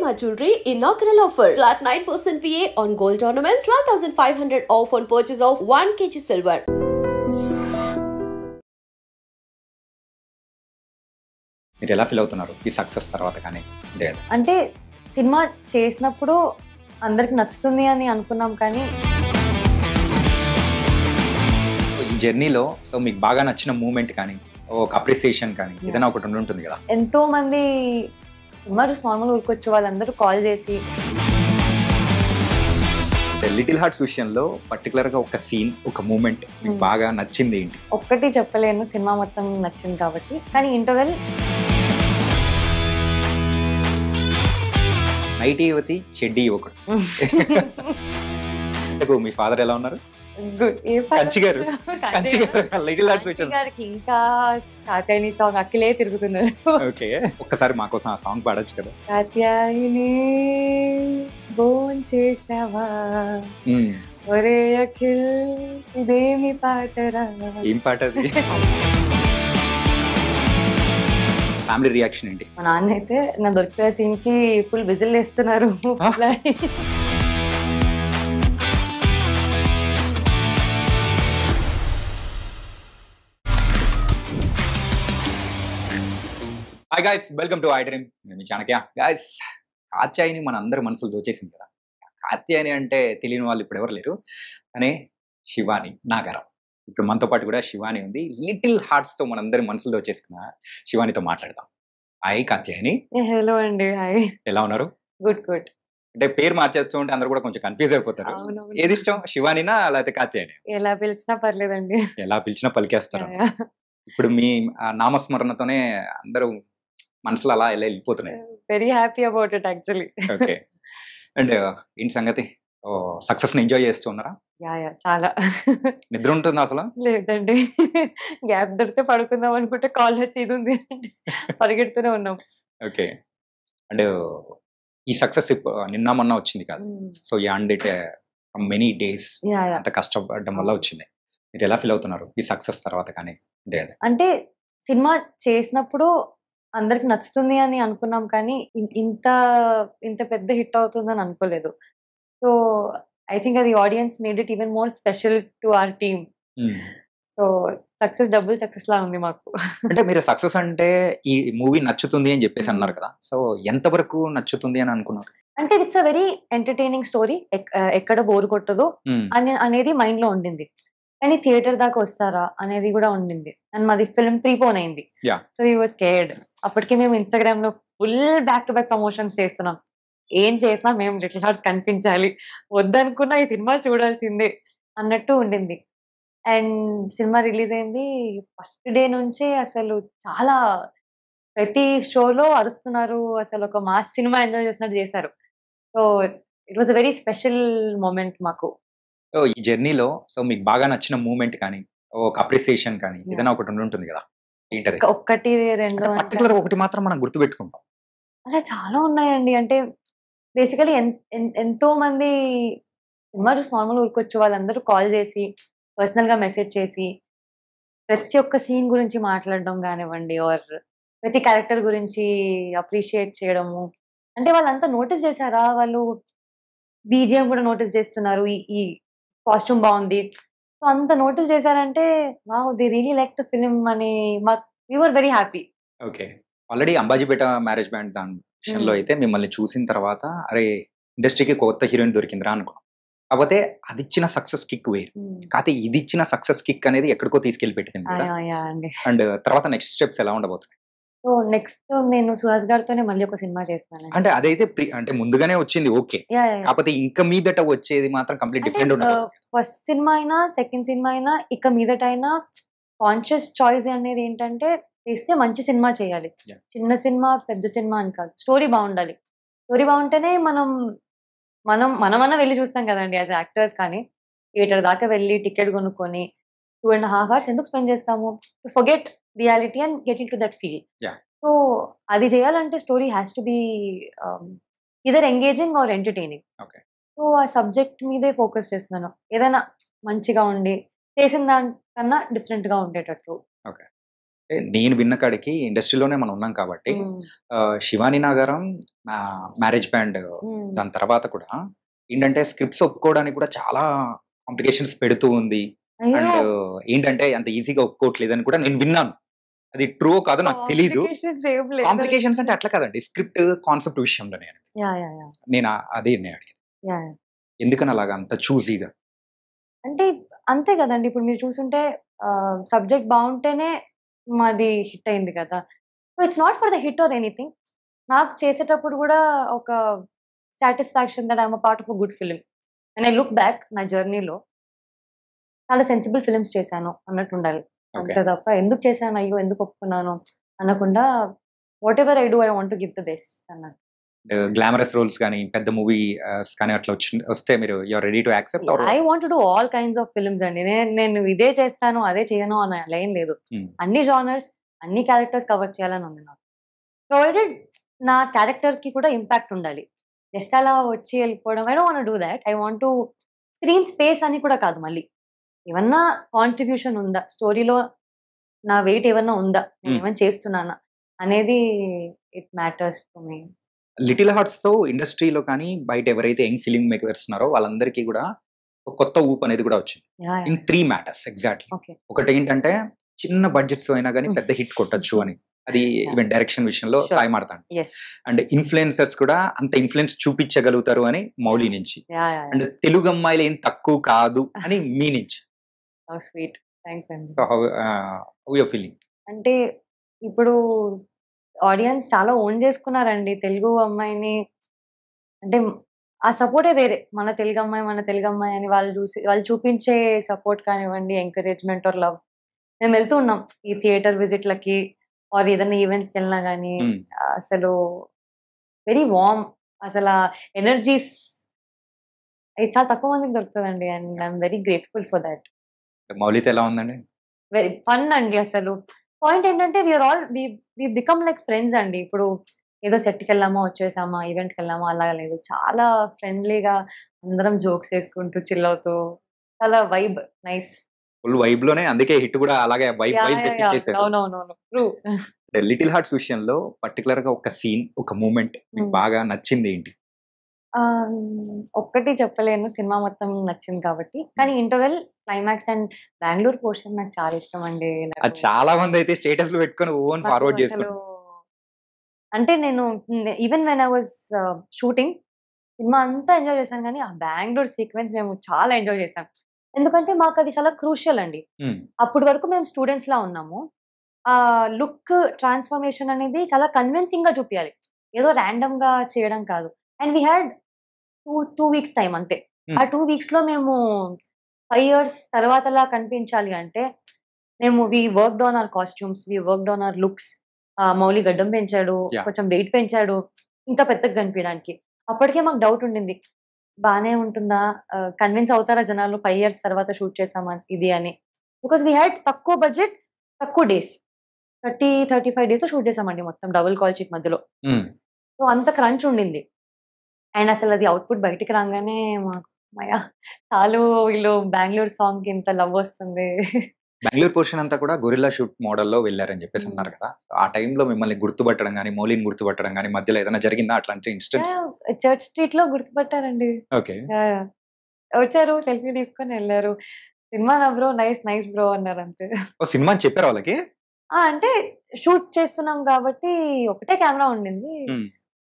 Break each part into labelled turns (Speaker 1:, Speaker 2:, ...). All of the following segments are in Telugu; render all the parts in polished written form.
Speaker 1: Shalimar Jewelry inaugural offer. Flat 9% VA on gold ornaments, 12,500 off on purchase of 1 kg silver.
Speaker 2: మీరు ఎలా ఫీల్ అవుతున్నారు ఈ సక్సెస్ తర్వాత? కానీ
Speaker 3: అంటే సినిమా చేసినప్పుడు అందరికి నచ్చుతుంది అని అనుకున్నాం, కానీ
Speaker 2: ఈ జర్నీలో సో మీకు బాగా నచ్చిన మూమెంట్ కానీ ఒక అప్రిసియేషన్ కానీ ఏదైనా ఒకటి ఉంటుంది కదా.
Speaker 3: ఎంతో మంది సినిమా చూసి నార్మల్ ఊరుకొచ్చి వాళ్ళందరూ కాల్ చేసి
Speaker 2: లిటిల్ హార్ట్స్ విషయంలో పర్టికులర్ గా ఒక సీన్, ఒక మూమెంట్ మీకు బాగా నచ్చింది ఏంటి?
Speaker 3: ఒక్కటి చెప్పలేను, సినిమా మొత్తం నచ్చింది కాబట్టి. కానీ ఇంటర్వెల్
Speaker 2: నైటీ యువతి చెడ్డీ ఒకటి. మీ ఫాదర్ ఎలా ఉన్నారు?
Speaker 3: గుడ్.
Speaker 2: కంచి గారు లిటిల్ హార్ట్స్ విషయంలో
Speaker 3: ఇంకా కాత్యాయని సాంగ్ అఖిలే తిరుగుతున్నారు.
Speaker 2: ఓకే, ఒక్కసారి మా కోసం ఆ సాంగ్ పాడొచ్చు కదా.
Speaker 3: కాత్యాయని బోన్ చేసావా ఒరే అఖిల్ ఇదేమి పాటరా.
Speaker 2: ఏం పాట అది? ఫ్యామిలీ రియాక్షన్ ఏంటి?
Speaker 3: మా నాన్న అయితే నా దొరికిన సీన్ కి ఫుల్ విజిల్ వేస్తున్నారు.
Speaker 2: Hi guys, welcome to I dream. మేము చాణక్య. గైస్, కాత్యాయని మన అందరి మనసులు దోచేసింది కదా. కాత్యాయని అంటే తెలియని వాళ్ళు ఇప్పుడు ఎవరు లేరు. అనే శివాని నాగారం. ఇప్పుడు మనతో పాటు కూడా శివాని ఉంది. లిటిల్ హార్ట్స్ తో మనందరి మనసులు దోచేసుకున్న శివానితో మాట్లాడదాం. హాయ్ కాత్యాయని.
Speaker 3: హలో అండి. హాయ్.
Speaker 2: ఎలా ఉన్నారు?
Speaker 3: Good good.
Speaker 2: అంటే పేరు మార్చేస్తూ ఉంటే అందరూ కూడా కొంచెం కన్ఫ్యూజ్ అయిపోతారు. ఏది ఇష్టం, శివానినా లేకపోతే కాత్యాయని?
Speaker 3: ఎలా పిలిచినా పర్లేదండి.
Speaker 2: ఎలా పిలిచినా పలికేస్తారు. ఇప్పుడు మీ నామస్మరణతోనే అందరూ మనసులో అలా ఎలా వెళ్ళిపోతున్నాయి.
Speaker 3: Very happy about it actually.
Speaker 2: Okay. And ఏంటి సంగతి, సక్సెస్ ని ఎంజాయ్ చేస్తూ ఉన్నారా?
Speaker 3: యా చాలా.
Speaker 2: నిద్ర ఉంటుందా అసలు?
Speaker 3: లేదండి, గ్యాప్ దొరికితే పడుకుందాం అనుకుంటే కాల్ వచ్చి ఇది ఉంది పరిగెడుతూనే ఉన్నాం.
Speaker 2: ఓకే. అండ్ ఈ సక్సెస్ నిన్న మొన్న వచ్చింది కాదు. So you and it many days. అంత కష్టపడడం వల్ల వచ్చింది. మీరు ఎలా ఫీల్ అవుతున్నారు ఈ సక్సెస్ తర్వాత? కానీ
Speaker 3: అంటే సినిమా చేసినప్పుడు అందరికి నచ్చుతుంది అని అనుకున్నాం, కానీ ఇంత ఇంత పెద్ద హిట్ అవుతుందని అనుకోలేదు. సో ఐ థింక్ అది audience made it even more special to our team. So success double success లా ఉంది మాకు.
Speaker 2: అంటే మీరు సక్సెస్ అంటే ఈ మూవీ నచ్చుతుంది అని చెప్పేసి అన్నారు కదా. సో ఎంత వరకు నచ్చుతుంది అని అనుకున్నారు?
Speaker 3: అంటే it's a very entertaining story, ఎక్కడ బోర్ కొట్టదు అనేది మైండ్ లో ఉండింది. కానీ థియేటర్ దాకా వస్తారా అనేది కూడా ఉండింది. అండ్ మాది ఫిల్మ్ ప్రీపోన్ అయింది. So we was scared. అప్పటికి మేము ఇన్స్టాగ్రామ్ లో full back to back promotions చేస్తున్నాం. ఏం చేసినా మేము లిటిల్ హార్ట్స్ కనిపించాలి, వద్దనుకున్నా ఈ సినిమా చూడాల్సిందే అన్నట్టు ఉండింది. అండ్ సినిమా రిలీజ్ అయింది. ఫస్ట్ డే నుంచే అసలు చాలా ప్రతి షోలో అరుస్తున్నారు. అసలు ఒక మాస్ సినిమా ఎంజాయ్ చేసినట్టు చేశారు. So it was a very special moment మాకు.
Speaker 2: ఈ జర్నీలో సో మీకు బాగా నచ్చిన మూమెంట్ కానీ ఒక అప్రిసియేషన్ కానీ ఏదైనా ఒకటి ఉంటుంది కదా. ఏంటది?
Speaker 3: ఒకటి రెండు
Speaker 2: పర్టికులర్ ఒకటి మాత్రం మనం గుర్తుపెట్టుకుంటాం.
Speaker 3: అలా చాలా ఉన్నాయండి. అంటే బేసికలీ ఎంతో మంది సినిమా చూసి నార్మల్ ఊరుకొచ్చి వాళ్ళందరూ కాల్ చేసి పర్సనల్ గా మెసేజ్ చేసి ప్రతి ఒక్క సీన్ గురించి మాట్లాడడం కానివ్వండి, ఆర్ ప్రతి క్యారెక్టర్ గురించి అప్రిషియేట్ చేయడము. అంటే వాళ్ళంతా నోటీస్ చేశారా, వాళ్ళు బీజిఎం కూడా నోటీస్ చేస్తున్నారు, ఈ కాస్ట్యూమ్ బాగుంది, సో అంత నోటీస్ చేశారంటే wow, they really like the film అని we were very happy.
Speaker 2: Okay. Already Ambajipeta marriage band దాని విషయంలో అయితే మిమ్మల్ని చూసిన తర్వాత అరే ఇండస్ట్రీకి కొత్త హీరోయిన్ దొరికిందిరా అనుకున్నాం. కాకపోతే అది ఇచ్చిన సక్సెస్ కిక్ వేరు. కాకపోతే ఇది ఇచ్చిన సక్సెస్ కిక్ అనేది ఎక్కడికో తీసుకెళ్లి పెట్టింది. అండ్ తర్వాత నెక్స్ట్ స్టెప్స్ ఎలా ఉండబోతున్నాయి?
Speaker 3: సో నెక్స్ట్ నేను సుహాస్ గారితోనే మళ్ళీ ఒక సినిమా చేస్తాను.
Speaker 2: అంటే అదైతే అంటే ముందుగానే వచ్చింది, ఓకే. కాకపోతే ఇంకా మీదట వచ్చేది మాత్రం కంప్లీట్ డిఫరెంట్ ఉంటుంది.
Speaker 3: ఫస్ట్ సినిమా అయినా సెకండ్ సినిమా అయినా ఇక మీదట అయినా కాన్షియస్ చాయిస్ అనేది ఏంటంటే చేస్తే మంచి సినిమా చేయాలి. చిన్న సినిమా పెద్ద సినిమా అని కాదు, స్టోరీ బాగుండాలి. స్టోరీ బాగుంటేనే మనమన్నా వెళ్ళి చూస్తాం కదండి యాజ్ యాక్టర్స్. కానీ థియేటర్ దాకా వెళ్ళి టికెట్ కొనుక్కొని 2.5 hours ఎందుకు స్పెండ్ చేస్తాము? Forget reality and get in to that feel. So అది చేయాలంటే story has to be either engaging or entertaining. So ఆ సబ్జెక్ట్ మీదే ఫోకస్ చేస్తున్నాను. ఏదైనా మంచిగా ఉండి చేసిన దానికన్నా డిఫరెంట్ గా ఉండేటట్టు.
Speaker 2: నేను విన్న కాడికి ఇండస్ట్రీలోనే మనం ఉన్నాం కాబట్టి శివాని నాగరం మ్యారేజ్ బ్యాండ్ దాని తర్వాత కూడా ఏంటంటే స్క్రిప్ట్స్ ఒప్పుకోవడానికి కూడా చాలా కాంప్లికేషన్స్ పెడుతూ ఉంది. అండ్ ఏంటంటే అంత ఈజీగా ఒప్పుకోవట్లేదని కూడా నేను విన్నాను. అది ట్రూ కాదు నాకు తెలీదు. కాంప్లికేషన్స్ అంటే అట్లా కాదండి, స్క్రిప్ట్ కాన్సెప్ట్ విషయంలో నేను అదే నేను అడిగేది ఎందుకని అలాగా అంత చూజీగా
Speaker 3: అంటే అంతే కదండి. ఇప్పుడు మీరు చూసుంటే సబ్జెక్ట్ బాగుంటేనే మాది హిట్ అయింది కదా. So it's not for the hit or anything. నాకు చేసేటప్పుడు కూడా ఒక satisfaction that I'm a part of a good film. And I look back నా జర్నీలో చాలా సెన్సిబుల్ ఫిలిమ్స్ చేశాను అన్నట్టు ఉండాలి. అంతే తప్ప ఎందుకు చేశాను, అయ్యో ఎందుకు ఒప్పుకున్నాను అనకుండా whatever I do I want to give the best అన్నట్టు.
Speaker 2: గ్లామరస్ రోల్స్ కానీ పెద్ద మూవీ కానీ అట్లా వస్తే మీరు you are ready to accept?
Speaker 3: I want to do all kinds of films అండి. నేను ఇదే చేస్తాను అదే చేయను అని అలా ఏం లేదు. అన్ని జానర్స్ అన్ని క్యారెక్టర్స్ కవర్ చేయాలని ఉంది నాకు. ప్రొవైడెడ్ నా క్యారెక్టర్ కి కూడా ఇంపాక్ట్ ఉండాలి. జస్ట్ అలా వచ్చి వెళ్ళిపోవడం I don't want do that. I want to screen space అని కూడా కాదు, మళ్ళీ ఏమన్నా కాంట్రిబ్యూషన్ ఉందా స్టోరీలో, నా వెయిట్ ఏమన్నా ఉందా, నేను ఏమైనా చేస్తున్నానా అనేది it matters to me.
Speaker 2: Little hearts తో ఇండస్ట్రీలో కానీ బయట ఎవరైతే యంగ్ ఫిల్మ్ మేకర్స్ ఉన్నారో వాళ్ళందరికీ కూడా ఒక కొత్త ఊపు అనేది కూడా వచ్చింది ఇన్ 3 మ్యాటర్స్ ఎగ్జాక్ట్లీ. ఒకటి ఏంటంటే చిన్న బడ్జెట్స్ అయినా కానీ పెద్ద హిట్ కొట్టచ్చు అని, అది ఈవెన్ డైరెక్షన్ విషయంలో సాయి మాడతాను. అండ్ ఇన్ఫ్లుయెన్సర్స్ కూడా అంత ఇన్ఫ్లుయెన్స్ చూపించగలుగుతారు అని మౌలి నుంచి. అండ్ తెలుగు అమ్మాయిలు ఏం తక్కువ కాదు అని మీ నుంచి.
Speaker 3: స్వీట్, థాంక్స్ అండి.
Speaker 2: How you feeling?
Speaker 3: అంటే ఇప్పుడు ఆడియన్స్ చాలా ఓన్ చేసుకున్నారండి తెలుగు అమ్మాయిని. అంటే ఆ సపోర్టే వేరే. మన తెలుగు అమ్మాయి అని వాళ్ళు చూపించే సపోర్ట్ కానివ్వండి, ఎంకరేజ్మెంట్ ఆర్ లవ్. మేము వెళ్తూ ఉన్నాం ఈ థియేటర్ విజిట్లకి ఆర్ ఏదైనా ఈవెంట్స్కి వెళ్ళినా కానీ అసలు వెరీ వార్మ్, అసలు ఎనర్జీస్ చాలా తక్కువ మందికి దొరుకుతుందండి. And I'm very grateful for that.
Speaker 2: మౌలిత ఎలా ఉందండి?
Speaker 3: వెరీ ఫన్ అండి. అసలు పాయింట్ ఏంటంటే వి బికమ్ లైక్ ఫ్రెండ్స్ అండి. ఇప్పుడు ఏదో సెట్కి వెళ్ళామా వచ్చేసామా ఈవెంట్కి వెళ్ళామా అలాగా లేదు, చాలా ఫ్రెండ్లీగా అందరం జోక్స్ వేసుకుంటూ చిల్ అవుతూ చాలా వైబ్ నైస్.
Speaker 2: ఫుల్ వైబ్ లోనే, అందుకే హిట్ కూడా అలాగే వైబ్ తెప్పించేసారు.
Speaker 3: అవునవునవును ట్రూ.
Speaker 2: లిటిల్ హార్ట్స్ విషయంలో పర్టికులర్ గా ఒక సీన్, ఒక మూమెంట్ మీకు బాగా నచ్చింది ఏంటి?
Speaker 3: ఒక్కటి చెప్పలేను, సినిమా మొత్తం నచ్చింది కాబట్టి. కానీ interval, climax and Bengaluru portion నాకు చాలా ఇష్టం అండి.
Speaker 2: చాలా మంది అయితే స్టేటస్ లో పెట్టుకొని ఓన్ ఫార్వర్డ్ చేసుకుంటారు.
Speaker 3: అంటే నేను even when I was shooting cinema అంతా ఎంజాయ్ చేశాను, కానీ ఆ బెంగళూరు సీక్వెన్స్ మేము చాలా ఎంజాయ్ చేశాం. ఎందుకంటే మాకు అది చాలా క్రూషియల్ అండి. అప్పటి వరకు మేము స్టూడెంట్స్ లా ఉన్నాము. ఆ లుక్ ట్రాన్స్ఫర్మేషన్ అనేది చాలా కన్విన్సింగ్ గా చూపించాలి, ఏదో ర్యాండమ్ గా చేయడం కాదు. And we had two weeks time అంతే. ఆ 2 weeks లో మేము 5 years తర్వాతలా కనిపించాలి అంటే మేము we worked on our costumes, we worked on our looks. Mouli గడ్డం పెంచాడు, కొంచెం వెయిట్ పెంచాడు ఇంకా పెద్దగా కనిపించడానికి. అప్పటికే మాకు డౌట్ ఉండింది, బానే ఉంటుందా, కన్విన్స్ అవుతారా జనాలు 5 years తర్వాత షూట్ చేసామా ఇది అని. బికాస్ వీ హ్యాడ్ తక్కువ బడ్జెట్, తక్కువ డేస్, 30-35 days లో షూట్ చేసామండి మొత్తం డబుల్ కాల్ షీట్ మధ్యలో. సో అంత క్రంచ్ ఉండింది. అండ్ అసలు అది అవుట్పుట్ బయటికి రాగానే మాకు మయా చాలు, వీళ్ళు బెంగళూరు సాంగ్ కి ఇంత లవ్ వస్తుంది.
Speaker 2: బెంగళూరు పోర్షన్ అంతా కూడా గొరిల్లా షూట్ మోడల్లో వెళ్ళారని చెప్పేసి అన్నారు కదా. ఆ టైంలో మిమ్మల్ని గుర్తుపట్టడం కానీ, మౌలిని గుర్తుపట్టడం కానీ మధ్యలో ఏదైనా జరిగిందా అట్లాంటి ఇన్స్టెన్స్?
Speaker 3: చర్చ్ స్ట్రీట్ లో గుర్తుపట్టారండి.
Speaker 2: ఓకే,
Speaker 3: వచ్చారు, సెల్ఫీ తీసుకొని వెళ్ళారు. సినిమా నా బ్రో, నైస్ బ్రో అన్నారు అంతే.
Speaker 2: సినిమా అని చెప్పారు వాళ్ళకి?
Speaker 3: అంటే షూట్ చేస్తున్నాం కాబట్టి ఒకటే కెమెరా ఉండింది.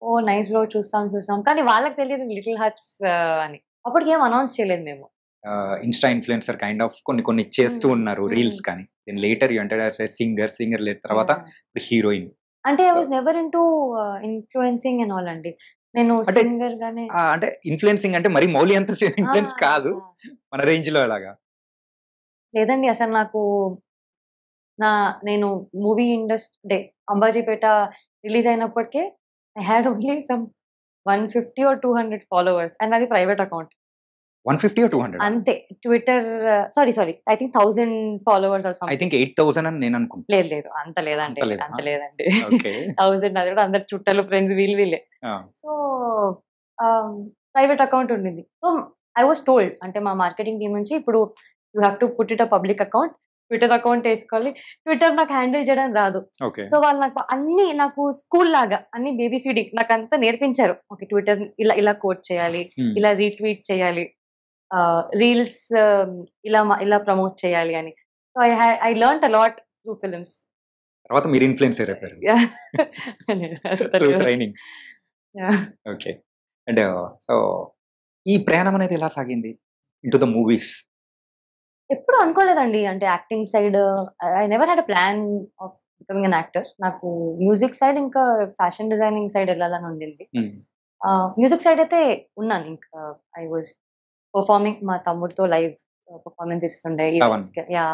Speaker 3: ఓ నైస్ బ్రో, చూస్తాం కానీ వాళ్ళకి తెలియదు లిటిల్ హార్ట్స్ అని. అప్పటికి ఏం అనౌన్స్ చేయలేదు మేము.
Speaker 2: ఇన్స్టా ఇన్ఫ్లుయెన్సర్ కైండ్ ఆఫ్ కొన్ని చేస్తూ ఉన్నారు రీల్స్ కానీ. Then later you entered as a singer తర్వాత హీరోయిన్.
Speaker 3: అంటే I was never into influencing and all అండి. నేను సింగర్ గానే,
Speaker 2: అంటే ఇన్ఫ్లుయెన్సింగ్ అంటే మరి మౌలి అంత ఇన్ఫ్లుయెన్స్ కాదు, మన రేంజ్ లో అలాగా
Speaker 3: లేదండి. అసలు నాకు నేను మూవీ ఇండస్ట్రీ అంబాజీపేట రిలీజ్ అయినప్పటికే I had only some 150 or 200 followers and అది ప్రైవేట్ అకౌంట్.
Speaker 2: 150 or 200
Speaker 3: అంతే. Twitter sorry I think 1000 followers or something.
Speaker 2: I think 8000 అని నేను అనుకుంటా.
Speaker 3: లేదు అంత లేదండి. 1000 అది కూడా అందరు చుట్టాలు ఫ్రెండ్స్ వీళ్ళే. సో ప్రైవేట్ అకౌంట్ ఉండింది. సో ఐ వాస్ టోల్డ్, అంటే మా మార్కెటింగ్ టీమ్ నుంచి, ఇప్పుడు you have to put it a public account Twitter account వేసుకోవాలి. ట్విట్టర్ నాకు హ్యాండిల్ చేయడం రాదు.
Speaker 2: ఓకే.
Speaker 3: సో వాళ్ళు నాకు స్కూల్ లాగా అన్ని బేబీ ఫీడింగ్ నాకంతా నేర్పించారు. ఓకే, ట్విట్టర్ ఇలా కోట్ చేయాలి, ఇలా రీట్వీట్ చేయాలి, రీల్స్ ఇలా ప్రమోట్ చేయాలి అని. So I learned a lot through films.
Speaker 2: తర్వాత మీరు ఇన్ఫ్లుయెన్సర్ అయిపోయారు through training. Okay. And so ఈ ప్రయాణం అనేది ఎలా సాగింది ఇంటూ ద మూవీస్?
Speaker 3: ఎప్పుడు అనుకోలేదండి, అంటే acting side I never had a plan of becoming an actor. నాకు మ్యూజిక్ సైడ్ ఇంకా ఫ్యాషన్ డిజైనింగ్ సైడ్ వెళ్ళాలని ఉండింది. మ్యూజిక్ సైడ్ అయితే ఉన్నాను. ఇంకా ఐ వాజ్ పర్ఫార్మింగ్, మా తమ్ముడితో లైవ్ పర్ఫార్మెన్స్ ఇస్తుండే. యా,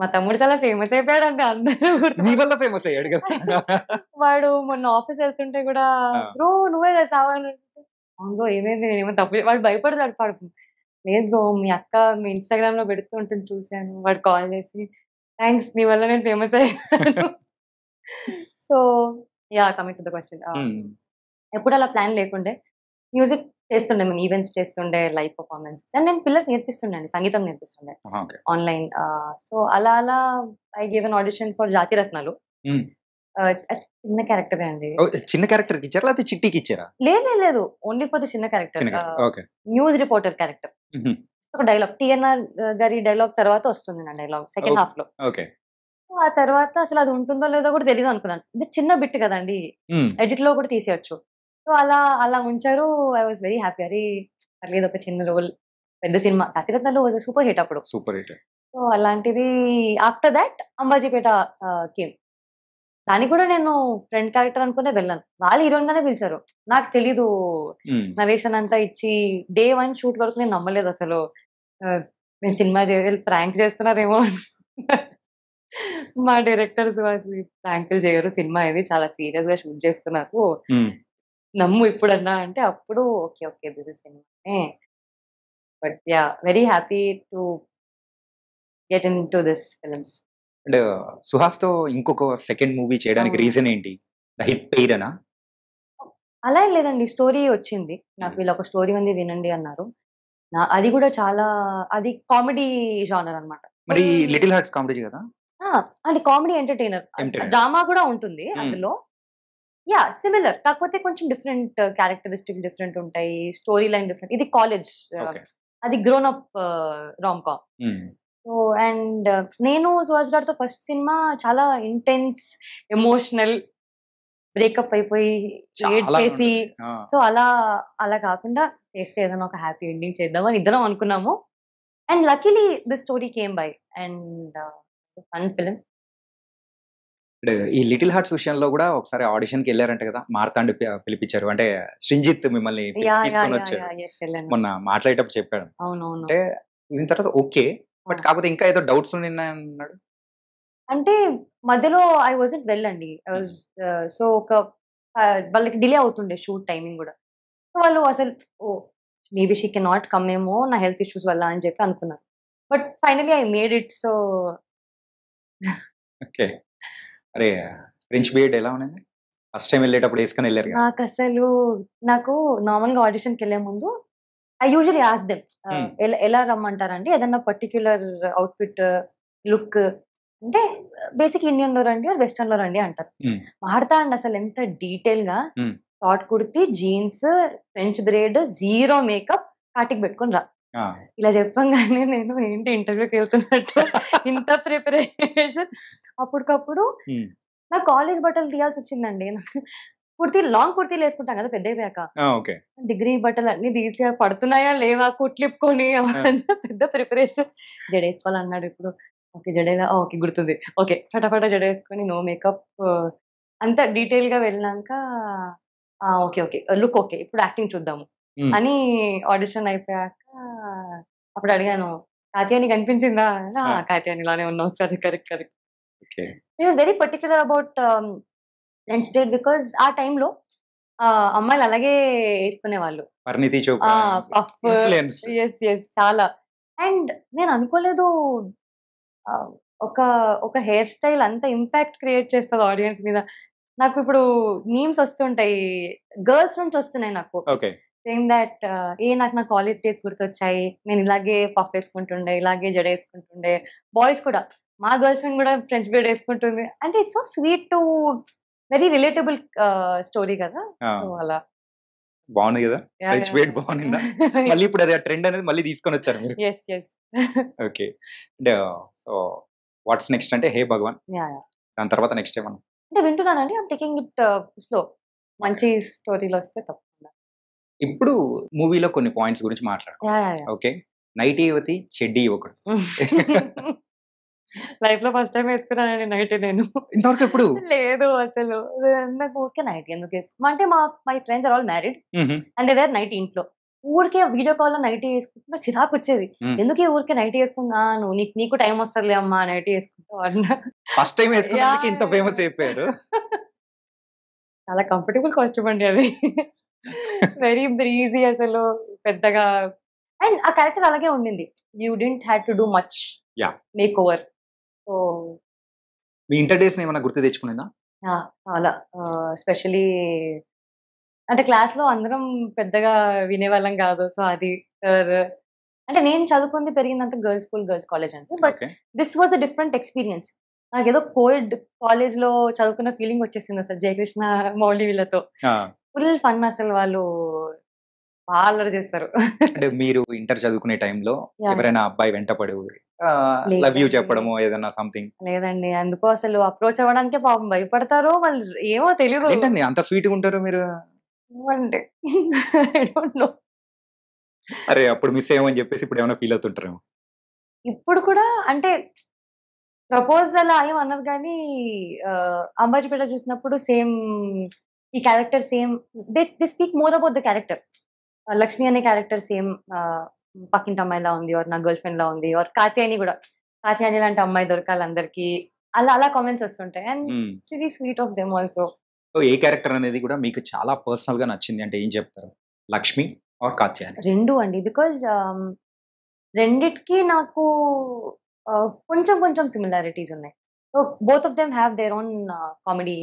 Speaker 3: మా తమ్ముడు చాలా ఫేమస్ అయిపోయాడు అంటే అందరూ
Speaker 2: ఫేమస్ అయ్యాడు కదా.
Speaker 3: వాడు మొన్న ఆఫీస్ వెళ్తుంటే కూడా బ్రో నువ్వే కదా సావాను, అవును ఏమైంది, నేనేమో తప్పు, వాడు భయపడతాడు. పాడుకు లేదు బ్రో, మీ అక్క మీ ఇన్స్టాగ్రామ్ లో పెడుతూ ఉంటుంది చూసాను. వాడు కాల్ చేసి థ్యాంక్స్, నీ వల్ల నేను ఫేమస్ అయ్యాను. So yeah, coming to the question, ఎప్పుడు అలా ప్లాన్ లేకుండే. మ్యూజిక్ చేస్తుండే, మేము ఈవెంట్స్ చేస్తుండే, లైవ్ పర్ఫార్మెన్సెస్. అండ్ నేను పిల్లలకి నేర్పిస్తుండే అండి, సంగీతం నేర్పిస్తుండే ఆన్లైన్. సో అలా I give an audition for Jathiratnalu. చిన్న క్యారెక్టర్ అండి.
Speaker 2: చిన్న క్యారెక్టర్ ఇచ్చారా లేకపోతే చిట్టికి ఇచ్చారా?
Speaker 3: లేదు, ఓన్లీ ఫర్ ద చిన్న క్యారెక్టర్, న్యూస్ రిపోర్టర్ క్యారెక్టర్. ఒక డైలాగ్, టిఎన్ఆర్ గారి డైలాగ్ తర్వాత వస్తుంది నా డైలాగ్ సెకండ్ హాఫ్ లో. ఆ తర్వాత అసలు అది ఉంటుందో లేదో కూడా తెలియదు అనుకున్నాను. ఇది చిన్న బిట్ కదండి, ఎడిట్ లో కూడా తీసేయచ్చు. సో అలా ఉంచారు. I was very happy. అరే పర్లేదు, ఒక చిన్న రోల్, పెద్ద సినిమా. జాతిరత్నాలు వాజ్ సూపర్ హిట్ అప్పుడు.
Speaker 2: Super hit.
Speaker 3: సో అలాంటిది ఆఫ్టర్ దాట్ అంబాజీపేట కేమ్. దానికి కూడా నేను ఫ్రెండ్ క్యారెక్టర్ అనుకునే వెళ్ళాను. వాళ్ళు హీరోయిన్ గానే పిలిచారు. నాకు తెలీదు, నరేషన్ అంతా ఇచ్చి డే 1 షూట్ వరకు నేను నమ్మలేదు అసలు. నేను సినిమా ప్రాంక్ చేస్తున్నారేమో. మా డైరెక్టర్స్ ప్రాంకులు చేయరు, సినిమా ఇది చాలా సీరియస్ గా షూట్ చేస్తున్నారు, నమ్ము ఇప్పుడన్నా అంటే అప్పుడు okay this is cinema. But yeah, very happy to get in to this films.
Speaker 2: And Suhas తో ఇంకొక సెకండ్ మూవీ చేయడానికి రీజన్ ఏంటి? హిట్ పేరేనా?
Speaker 3: అలా ఏం లేదండి, స్టోరీ వచ్చింది నాకు, ఇలా ఒక స్టోరీ ఉంది వినండి అన్నారు. అది కూడా చాలా, అది కామెడీ జానర్ అన్నమాట.
Speaker 2: మరి లిటిల్ హార్ట్స్ కామెడీ కదా?
Speaker 3: అది కామెడీ ఎంటర్టైనర్, డ్రామా కూడా ఉంటుంది అందులో. యా, సిమిలర్, కాకపోతే కొంచెం డిఫరెంట్ క్యారెక్టరిస్టిక్స్ డిఫరెంట్ ఉంటాయి, స్టోరీ లైన్ డిఫరెంట్. ఇది కాలేజ్, అది grown up rom com. So and నేను సుహాస్ గారితో ఫస్ట్ సినిమా చాలా ఇంటెన్స్, ఎమోషనల్, బ్రేకప్ అయిపోయి ఏడ్ చేసి, సో అలా కాకుండా చేస్తే ఏదైనా ఒక హ్యాపీ ఎండింగ్ చేద్దామని ఇద్దరం అనుకున్నాము. And luckily the story came by and fun film.
Speaker 2: ఈ లిటిల్ హార్ట్స్ విషయంలో కూడా ఒకసారి ఆడిషన్ కి వెళ్ళారంట కదా, మార్తాండ్ పిలిపించారు, అంటే శ్రీజిత్ మిమ్మల్ని తీసుకొని వచ్చారు మొన్న మాట్లాడేటప్పుడు చెప్పాడు. అంటే దీని తర్వాత ఓకే, బట్ కాకపోతే ఇంకా ఏదో డౌట్స్ ఉన్నాయన్నాడు.
Speaker 3: అంటే మధ్యలో ఐ వాజంట్ వెల్ అండి. సో వాళ్ళకి డిలే అవుతుండే షూట్ టైమింగ్ కూడా. సో వాళ్ళు అసలు maybe she can not come ఏమో నా హెల్త్ ఇష్యూస్ వల్ల అని చెప్పి అనుకున్నారు. But finally I made it. So
Speaker 2: okay. అరే ఫ్రెంచ్ బియర్డ్ ఎలా ఉన్నది? ఫస్ట్ టైం వెళ్ళేటప్పుడు వేసుకొని వెళ్ళారు?
Speaker 3: నాకు నార్మల్గా ఆడిషన్కి వెళ్ళే ముందు ఐ యూజువల్లీ ఆస్క్ దెమ్ ఎలా రమ్మంటారండి, ఏదన్నా పర్టిక్యులర్ అవుట్ఫిట్ లుక్ అంటే బేసిక్ ఇండియన్ లో రండి వెస్టర్న్ లో రండి అంటారు. వాడతా అండి అసలు ఎంత డీటెయిల్ గా, short kurti, jeans, french braid, zero makeup, కాటికి పెట్టుకుని రా ఇలా చెప్పంగానే నేను ఏంటి ఇంటర్వ్యూకి వెళ్తున్నట్టు ఇంత ప్రిపరేషన్. అప్పటికప్పుడు నా కాలేజ్ బట్టలు తీయాల్సి వచ్చిందండి. కుర్తీ, లాంగ్ కుర్తీలు వేసుకుంటాం కదా పెద్ద అయ్యాక, డిగ్రీ బట్టలు అన్ని తీసి పడుతున్నాయా లేవా కుట్లిప్పుకొని అంతా పెద్ద ప్రిపరేషన్. జడేసుకోవాలన్నాడు ఇప్పుడు, ఓకే జడేలా, ఓకే గుర్తుంది, ఓకే ఫటాఫట జడ వేసుకొని నో మేకప్ అంతా డీటెయిల్ గా వెళ్ళినాక ఓకే లుక్ ఓకే ఇప్పుడు యాక్టింగ్ చూద్దాము అని ఆడిషన్ అయిపోయాక అప్పుడు అడిగాను, కాత్యాని కనిపించిందా? కాత్యాని ఇలానే ఉన్నావు. సరే correct. He was very particular about french braid because ఆ టైంలో అమ్మాయిలు అలాగే వేసుకునే వాళ్ళు, చాలా. అండ్ నేను అనుకోలేదు ఒక హెయిర్ స్టైల్ అంత ఇంపాక్ట్ క్రియేట్ చేస్తుంది ఆడియన్స్ మీద. నాకు ఇప్పుడు మీమ్స్ వస్తుంటాయి, గర్ల్స్ నుంచి వస్తున్నాయి నాకు, సేమ్ దట్ నాకు నా కాలేజ్ డేస్ గుర్తొచ్చాయి, నేను ఇలాగే పఫ్ వేసుకుంటుండే, ఇలాగే జడ వేసుకుంటుండే. బాయ్స్ కూడా, మా గర్ల్ ఫ్రెండ్ కూడా ఫ్రెంచ్ బీడ్ వేసుకుంటుంది. అంటే it's so sweet to very relatable story కదా. సో అలా
Speaker 2: బాగుంది కదా, ఫ్రెంచ్ బీడ్ బాగుందా? మళ్ళీ ఇప్పుడు అది ట్రెండ్ అనేది మళ్ళీ తీసుకొని వచ్చారు మీరు.
Speaker 3: Yes yes.
Speaker 2: ఓకే, అంటే సో వాట్స్ నెక్స్ట్ అంటే హే భగవాన్, దాని తర్వాత నెక్స్ట్ ఏమన్నా
Speaker 3: అంటే వింటున్నానండి. I'm taking it slow. మంచి స్టోరీలు వస్తే తప్పకుండా.
Speaker 2: ఇప్పుడు మూవీలో కొన్ని పాయింట్స్ గురించి మాట్లాడుకో. ఓకే, నైట్ యువతి చెడ్డి యువకుడు.
Speaker 3: లైఫ్ లో ఫస్ట్ టైం వేసుకున్నానండి నైట్. నేను
Speaker 2: ఇంతవరకు ఎప్పుడు
Speaker 3: లేదు అసలు. నాకు ఊరికే నైట్ ఎందుకు వేసుకున్నా అంటే my friends are all married and they night ఇంట్లో ఊరికే వీడియో కాల్ లో నైట్ వేసుకుంటున్నా. చిరాకు వచ్చేది, ఎందుకే ఊరికే నైట్ వేసుకున్నాను, నీకు టైం వస్తుందిలే అమ్మా నైట్ వేసుకుంటావు అన్న.
Speaker 2: ఫస్ట్ టైం వేసుకున్నందుకు ఇంత ఫేమస్ అయిపోయారు.
Speaker 3: చాలా కంఫర్టబుల్ కాస్ట్యూమ్ అండి అది. వెరీ బ్రీజీ అసలు, పెద్దగా. అండ్ ఆ క్యారెక్టర్ అలాగే ఉండింది. You didn't had to do much make over. So
Speaker 2: me inter days ఏమైనా గుర్తు తెచ్చుకునేదా?
Speaker 3: చాలా, ఎస్పెషలీ అంటే క్లాస్ లో అందరం పెద్దగా వినేవాళ్ళం కాదు. సో అది సార్ అంటే నేను చదువుకుంది పెరిగిందంతా గర్ల్స్ స్కూల్, గర్ల్స్ కాలేజ్ అండి. But this was a different experience. నాకు ఏదో కోవిడ్ కాలేజ్ లో చదువుకున్న ఫీలింగ్ వచ్చేసింది అసలు. జయకృష్ణ, మౌలి వీళ్ళతో ఫుల్ ఫన్. అసలు వాళ్ళు బాగా చేస్తారు.
Speaker 2: అంటే మీరు ఇంటర్ చదువుకునే టైంలో ఎవరైనా అబ్బాయి వెంటపడి లవ్ యూ చెప్పడమో ఏదైనా సంథింగ్?
Speaker 3: లేదండి, అందుకో అసలు అప్రోచ్ అవ్వడానికే పాపం భయపడతారో వాళ్ళు, ఏమో తెలియదు.
Speaker 2: ఏంటండి అంత స్వీట్ గా ఉంటారు మీరు?
Speaker 3: అంటే ఐ డోంట్ నో.
Speaker 2: అరే అప్పుడు మిస్ అయ్యామని చెప్పేసి ఇప్పుడు ఏమైనా ఫీల్ అవుతుంటారేమో.
Speaker 3: ఇప్పుడు కూడా అంటే ప్రపోజల్ ఏం అన్నారు కానీ అంబాజీపేట చూసినప్పుడు సేమ్ ఈ character same. They speak more about the character. Lakshmi అనే క్యారెక్టర్ సేమ్ పక్కింటి అమ్మాయిలా ఉంది, ఆర్ నా గర్ల్ ఫ్రెండ్ లా ఉంది, ఆర్ కాత్యాయని కూడా, కాత్యాయని లాంటి అమ్మాయి దొరకాలి అందరికి, అలా కామెంట్స్ వస్తుంటాయి. And very sweet of them also.
Speaker 2: A character అనేది కూడా మీకు చాలా పర్సనల్ గా నచ్చింది అంటే ఏం చెప్తారు? లక్ష్మి ఆర్ కాత్యాయని?
Speaker 3: రెండు అండి. బికాజ్ రెండిటికి నాకు కొంచెం సిమిలారిటీస్ ఉన్నాయి. So both of them have their own comedy.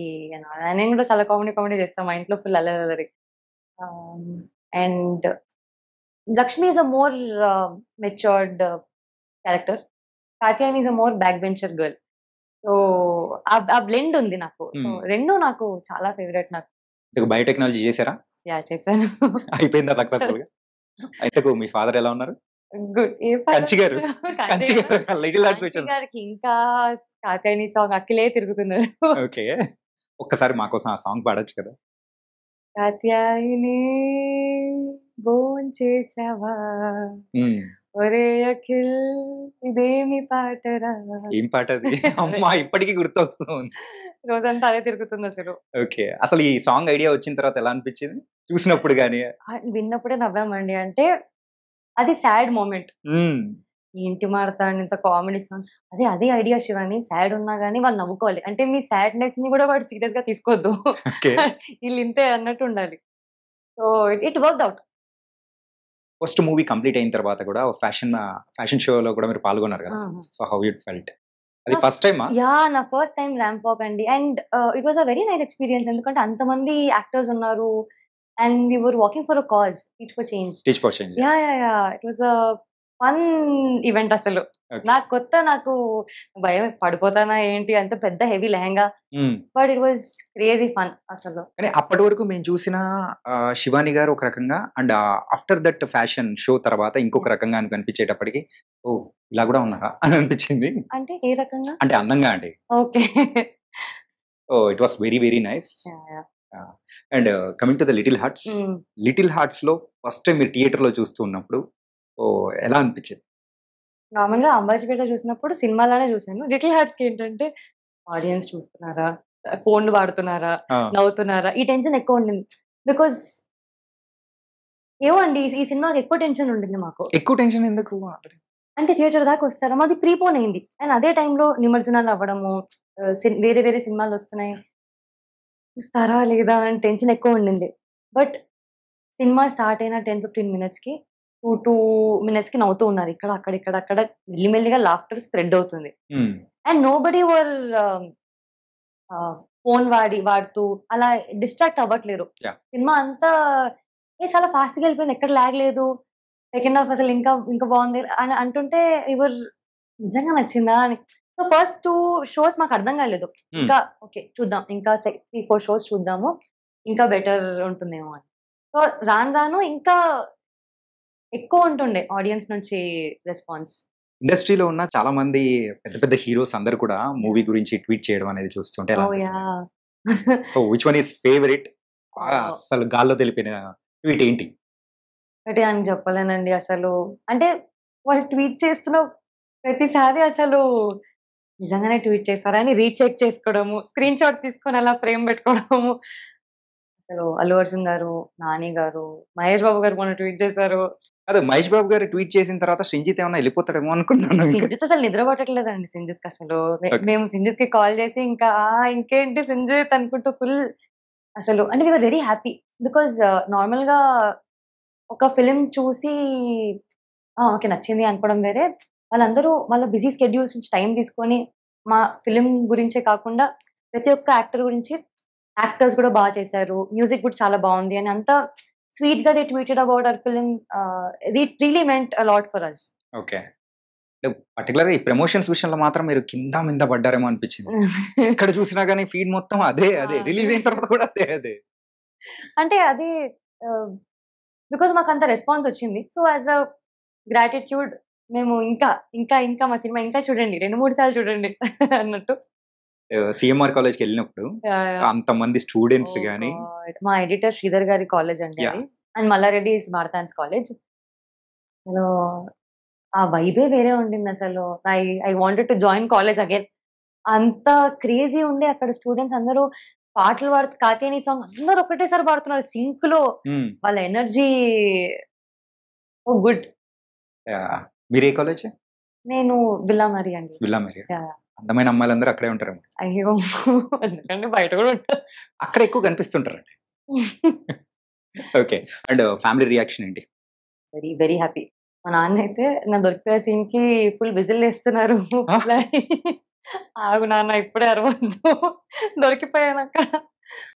Speaker 3: నేను కూడా చాలా కామెడీ చేస్తాను మా ఇంట్లో, ఫుల్ అల్లరి. And Lakshmi is a more matured character, Katyayani is a more back bencher girl. So ఆ బ్లెండ్ ఉంది నాకు. సో రెండు నాకు చాలా ఫేవరెట్. నాకు
Speaker 2: బయోటెక్నాలజీ చేశారా?
Speaker 3: చేశాను.
Speaker 2: అయిపోయిందా సక్సెస్ఫుల్ గా? అయితే మీ ఫాదర్ ఎలా ఉన్నారు?
Speaker 3: గుడ్.
Speaker 2: కంచి గారు లిటిల్ హార్ట్స్
Speaker 3: గారికి ఇంకా కాత్యాయని సాంగ్ అఖిలే తిరుగుతున్నారు.
Speaker 2: ఓకే, ఒక్కసారి మా కోసం ఆ సాంగ్ పాడొచ్చు కదా?
Speaker 3: కాత్యాయని భోంచేసావా, ఒరే అఖిల్ ఇదేమి పాటరా.
Speaker 2: ఏం పాట అది? అమ్మా ఇప్పటికీ గుర్తొస్తుంది,
Speaker 3: రోజంతా అదే తిరుగుతుంది అసలు.
Speaker 2: ఓకే, అసలు ఈ సాంగ్ ఐడియా వచ్చిన తర్వాత ఎలా అనిపించింది చూసినప్పుడు గానీ?
Speaker 3: విన్నప్పుడే నవ్వామండి. అంటే అది సాడ్ మూమెంట్. ఇంటి మాడతాడు ఇంత కామెడీ సాంగ్, అదే ఐడియా శివాని. సాడ్ ఉన్నా గానీ వాళ్ళు నవ్వుకోవాలి. అంటే మీ సాడ్నెస్ ని కూడా వాడు సీరియస్ గా తీసుకోవద్దు, వీళ్ళు ఇంతే అన్నట్టు ఉండాలి. So it worked out.
Speaker 2: First movie complete అయిన తర్వాత కూడా ఫ్యాషన్ షోలో కూడా మీరు పాల్గొన్నారు కదా. So how it felt? అది ఫస్ట్ టైమా?
Speaker 3: నా ఫస్ట్ టైం ర్యాంప్ వాక్ అండి. And it was a very nice experience. ఎందుకంటే అంతమంది యాక్టర్స్ ఉన్నారు and we were walking for a cause, Teach for Change. It was a fun event అసలు. నాకు కొత్త, నాకు భయం పడిపోతానా ఏంటి అంత పెద్ద heavy lehenga, but it was crazy fun అసలు.
Speaker 2: కానీ అప్పటి వరకు మేము చూసిన శివాని గారు ఒక రకంగా, and after that fashion show తర్వాత ఇంకొక రకంగా అని కనిపించేటప్పటికి ఓ ఇలా కూడా ఉన్నారా అని అనిపించింది.
Speaker 3: అంటే ఏ రకంగా?
Speaker 2: అంటే అందంగా అండి.
Speaker 3: Okay,
Speaker 2: oh it was very very nice. And coming to the little hearts లో ఫస్ట్ టైం మీరు థియేటర్ లో చూస్తూ ఉన్నప్పుడు ఎలా అనిపించింది?
Speaker 3: నార్మల్ గా అంబాజీపేట చూసినప్పుడు సినిమాలోనే చూసాను. లిటిల్ హార్ట్స్ కి ఏంటంటే ఆడియన్స్ చూస్తున్నారా, ఫోన్లు వాడుతున్నారా, నవ్వుతున్నారా, ఈ టెన్షన్ ఎక్కువ ఉండింది. బికాజ్ ఏమండి ఈ సినిమాకి ఎక్కువ టెన్షన్ ఉండింది మాకు.
Speaker 2: ఎక్కువ టెన్షన్ ఎందుకు
Speaker 3: అంటే థియేటర్ దాకా వస్తారా, మాది ప్రీపోన్ అయింది. అండ్ అదే టైంలో నిమజ్జనాలు అవ్వడము, వేరే సినిమాలు వస్తున్నాయి, వస్తారా లేదా అని టెన్షన్ ఎక్కువ ఉండింది. బట్ సినిమా స్టార్ట్ అయిన 10-15 minutes కి 2 minutes కి నవ్వుతూ ఉన్నారు. ఇక్కడ అక్కడ మెల్లిమెల్లిగా లాఫ్టర్ స్ప్రెడ్ అవుతుంది. అండ్ నో బడీ వర్ ఫోన్ వాడుతూ అలా డిస్ట్రాక్ట్ అవ్వట్లేరు. సినిమా అంతా చాలా ఫాస్ట్ గా వెళ్ళిపోయింది, ఎక్కడ లాగ్ లేదు, సెకండ్ హాఫ్ అసలు ఇంకా ఇంకా బాగుంది అని అంటుంటే ఎవరు నిజంగా నచ్చిందా అని. సో ఫస్ట్ 2 షోస్ మాకు అర్థం కాలేదు. ఇంకా ఓకే చూద్దాం, ఇంకా 3-4 షోస్ చూద్దాము, ఇంకా బెటర్ ఉంటుందేమో అని. సో రాను రాను ఇంకా ఎక్కువ ఉంటుండే ఆడియన్స్ నుంచి రెస్పాన్స్.
Speaker 2: ఇండస్ట్రీలో ఉన్న చాలా మంది పెద్ద పెద్ద హీరోస్ అందరు కూడా మూవీ గురించి ట్వీట్ చేయడం అనేది చూస్తుంటే so which one is favourite? అసలు గాల్లో తెలిపిన ట్వీట్ ఏంటి?
Speaker 3: అంటే అని చెప్పలేనండి అసలు. అంటే వాళ్ళు ట్వీట్ చేస్తున్న ప్రతిసారి అసలు నిజంగానే ట్వీట్ చేస్తారని రీచెక్ చేసుకోవడము, స్క్రీన్ షాట్ తీసుకొని అలా ఫ్రేమ్ పెట్టుకోవడము. అసలు అల్లు అర్జున్ గారు, నాని గారు, మహేష్ బాబు గారు మొన్న ట్వీట్ చేశారు.
Speaker 2: అదే మహేష్ బాబు గారు ట్వీట్ చేసిన తర్వాత సింజిత్ ఏమన్నా వెళ్ళిపోతాడేమో అనుకుంటున్నాను.
Speaker 3: సింజిత్ అసలు నిద్ర పట్టట్లేదండి సింజిత్ అసలు. మేము సింజిత్ కి కాల్ చేసి ఇంకా ఇంకేంటి సింజిత్ అనుకుంటూ ఫుల్ అసలు అంటే we are very happy. Because normal గా ఒక ఫిలిం చూసి ఓకే నచ్చింది అనుకోవడం వేరే, వాళ్ళందరూ వాళ్ళ బిజీ స్కెడ్యూల్స్ నుంచి టైం తీసుకొని మా ఫిలిం గురించే కాకుండా ప్రతి ఒక్క యాక్టర్ గురించి, యాక్టర్స్ కూడా బాగా చేశారు, మ్యూజిక్ కూడా చాలా బాగుంది అని అంతా స్వీట్ గా they tweeted about our film. It really meant a lot for us.
Speaker 2: Okay, particular ఈ ప్రమోషన్స్ విషయంలో మాత్రం మీరు కింద మింద పడ్డారేమో అనిపించింది. ఎక్కడ చూసినా కానీ ఫీడ్ మొత్తం అదే రిలీజ్ అయిన తర్వాత కూడా అదే
Speaker 3: అంటే అది బికాజ్ మాకు అంత రెస్పాన్స్ వచ్చింది. సో యాజ్ అ గ్రాటిట్యూడ్ మేము ఇంకా ఇంకా ఇంకా మా సినిమా ఇంకా చూడండి, 2-3 సార్లు చూడండి అన్నట్టు.
Speaker 2: సిఎంఆర్ కాలేజ్కి వెళ్ళినప్పుడు అంత మంది స్టూడెంట్స్ గానీ,
Speaker 3: మా ఎడిటర్ శ్రీధర్ గారి కాలేజ్ అండి అది, అండ్ మల్లారెడ్డి భారతాన్స్ కాలేజ్. ఆ వైబే వేరే ఉండింది అసలు. I wanted to join college again. అంత క్రేజీ ఉండే అక్కడ స్టూడెంట్స్ అందరూ పాటలు పాడుతూ, కాతేని సాంగ్ అందరూ ఒకటేసారి పాడుతున్నారు సింక్ లో. వాళ్ళ ఎనర్జీ గుడ్.
Speaker 2: మీరు ఏ కాలేజ్?
Speaker 3: నేను విల్లామరి అండి.
Speaker 2: విల్లామరి. అందమైన అమ్మాయిలందరూ అక్కడే ఉంటారు.
Speaker 3: అయ్యో ఎందుకంటే బయట కూడా ఉంటారు,
Speaker 2: అక్కడ ఎక్కువ కనిపిస్తుంటారండి. ఓకే, అండ్ ఫ్యామిలీ రియాక్షన్ ఏంటి?
Speaker 3: Very very happy. మా నాన్న అయితే నా దొరికిపోయే సీన్ కి ఫుల్ విజిల్ వేస్తున్నారు. ఆగు నాన్న ఇప్పుడే అరవద్దు, దొరికిపోయాను అక్కడ.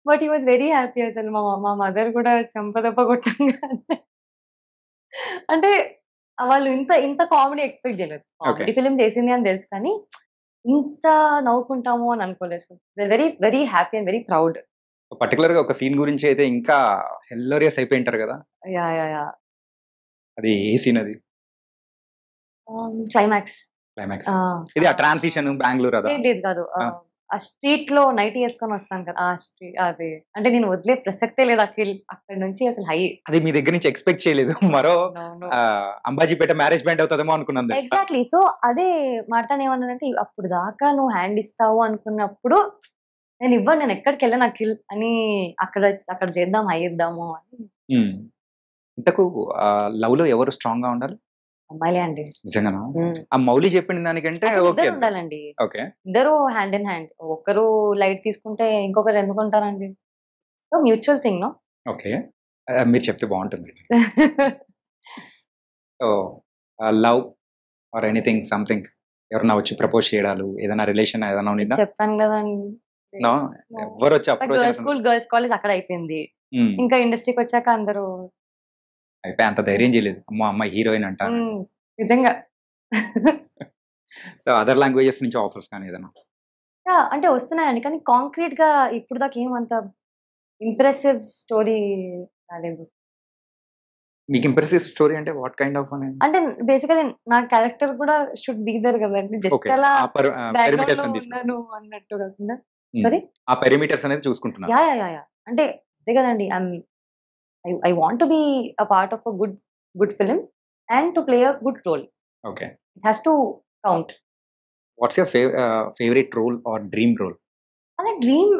Speaker 3: But he was very happy. అసలు మా మదర్ కూడా చంపదప్ప కొట్టంగానే అంటే వాళ్ళు ఇంత కామెడీ ఎక్స్పెక్ట్ చేయలేదు. కామెడీ ఫిలిం చేసింది అని తెలుసు కానీ ఇంత నవ్వుకుంటాము అని అనుకోలేదు. Very very happy and very proud.
Speaker 2: Particular గా ఒక సీన్ గురించి అయితే ఇంకా హిల్లేరియస్ అయిపోయి ఉంటారు కదా.
Speaker 3: యా
Speaker 2: అది ఏ సీన్? అది
Speaker 3: క్లైమాక్స్.
Speaker 2: ఇది ఆ ట్రాన్సిషన్ బెంగళూరు అదా?
Speaker 3: లేదు కాదు, ఆ స్ట్రీట్ లో నైట్ వేసుకొని వస్తాం కదా, ఆ స్ట్రీట్ అది. అంటే నేను వదిలే ప్రసక్తే లేదు అక్కడ నుంచి అసలు హై. అది
Speaker 2: మీ దగ్గర నుంచి ఎక్స్పెక్ట్ చేయలేదు. మరో అంబాజీపేట మ్యారేజ్ బ్యాండ్ అవుతుందేమో అనుకున్నాను.
Speaker 3: ఎగ్జాక్ట్లీ. సో అదే మాట్లాడని ఏమన్నానంటే, అప్పుడు దాకా నువ్వు హ్యాండ్ ఇస్తావు అనుకున్నప్పుడు నేను ఇవ్వను, నేను ఎక్కడికి వెళ్ళను అఖిల్ అని, అక్కడ చేద్దాం, హై ఇద్దాము అని.
Speaker 2: ఇంతకు లవ్ లో ఎవరు స్ట్రాంగ్ గా ఉండాలి?
Speaker 3: అమ్మాయిలే అండి.
Speaker 2: నిజంగానా? ఆ మౌలి చెప్పిన దానికంటే
Speaker 3: ఉండాలండి, ఇద్దరు హ్యాండ్ ఇన్ హ్యాండ్. ఒకరు లైట్ తీసుకుంటే ఇంకొకరు ఎందుకు ఉంటారండి? So mutual thing. No
Speaker 2: okay, మీరు చెప్తే బాగుంటుంది. లవ్ ఆర్ ఎనీథింగ్ సంథింగ్ ఎవరన్నా వచ్చి ప్రపోజ్ చేయడాలు, ఏదైనా రిలేషన్ ఏదైనా ఉండిందా?
Speaker 3: చెప్పాను కదండి,
Speaker 2: ఎవరు వచ్చి అప్రోచ్?
Speaker 3: స్కూల్ గర్ల్స్ కాలేజ్ అక్కడ అయిపోయింది. ఇంకా ఇండస్ట్రీకి వచ్చాక అందరూ
Speaker 2: అయిపోయి అంత ధైర్యం చేయలేదు. అమ్మ హీరోయిన్ అంట
Speaker 3: నిజంగా.
Speaker 2: సో అదర్ లాంగ్వేజెస్ నుంచి ఆఫర్స్ కానీ ఏదైనా
Speaker 3: అంటే వస్తున్నాయండి, కానీ కాంక్రీట్ గా ఇప్పుడు దాకా ఏమంత ఇంప్రెసివ్ స్టోరీ రాలేదు.
Speaker 2: మీకు ఇంప్రెసివ్ స్టోరీ అంటే వాట్ కైండ్ ఆఫ్?
Speaker 3: అంటే బేసికలీ నా క్యారెక్టర్ కూడా షుడ్ బీ దేర్ కదండి, జస్ట్ అలా ఉన్నాను అన్నట్టు కాకుండా. సారీ,
Speaker 2: ఆ పెరిమీటర్స్ అనేది చూసుకుంటున్నా.
Speaker 3: యా అంటే అదే కదండి. I want to be a part of a good film and to play a good role.
Speaker 2: Okay.
Speaker 3: It has to count.
Speaker 2: What's your favorite role or dream role?
Speaker 3: Dream,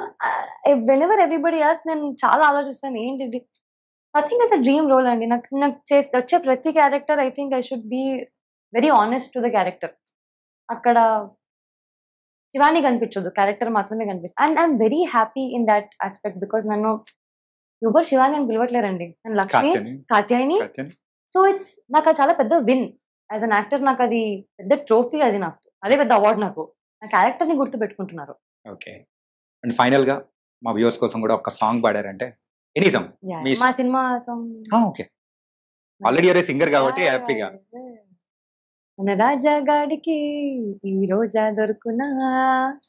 Speaker 3: whenever everybody asks, నేను చాలా ఆలోచిస్తాను ఏంటి. I think it's a dream role అండి. నాకు వచ్చే ప్రతి character I think I should be very honest to the character. అక్కడ శివాని కనిపించదు, క్యారెక్టర్ మాత్రమే కనిపిస్తుంది. And I'm very happy in that aspect because నన్ను ఎవరు శివాని అని పిలవట్లేరండి, నేను లక్ష్మి, కాత్యాయని. సో నాకు అది చాలా పెద్ద విన్ యాజ్ అన్ యాక్టర్. నాకు అది పెద్ద ట్రోఫీ, అది నాకు అదే పెద్ద అవార్డు. నాకు నా క్యారెక్టర్ ని గుర్తు పెట్టుకుంటున్నారు.
Speaker 2: ఓకే, అండ్ ఫైనల్ గా మా వ్యూవర్స్ కోసం కూడా ఒక సాంగ్ పాడారంటే ఎనీ సాంగ్
Speaker 3: Yeah,
Speaker 2: మీ
Speaker 3: మా సినిమా సాంగ్
Speaker 2: ఓకే ఆల్రెడీ ఎవరే సింగర్ కాబట్టి హ్యాపీగా
Speaker 3: మన రాజా గాడికి ఈ రోజా దొరుకునా,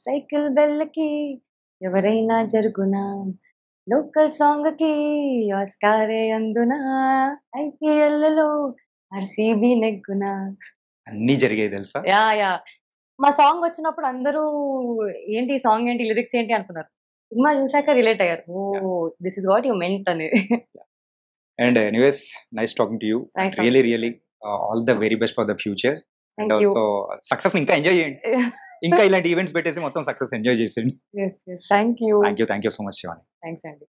Speaker 3: సైకిల్ బెల్లకి ఎవరైనా జరుగునా, లోకల్ సాంగ్ కి ఆస్కారే అందునా, IPL లో RCB నెగ్గునా.
Speaker 2: అన్నీ జరిగాయి తెలుసా.
Speaker 3: యా యా మా సాంగ్ వచ్చినప్పుడు అందరూ ఏంటి సాంగ్ ఏంటి లిరిక్స్ ఏంటి అనుకున్నారు. సినిమా చూసాక రిలేట్ అయ్యారు. Oh this is what you meant అనేది.
Speaker 2: And anyways nice talking to you. Really really all the very best for the future. And also success ఇంకా ఎంజాయ్ చేయండి. ఇంకా ఇలాంటి ఈవెంట్స్ పెట్టేసి మొత్తం సక్సెస్ ఎంజాయ్ చేసేయండి.
Speaker 3: Thank you
Speaker 2: so much Shivani.
Speaker 3: Thanks అండి.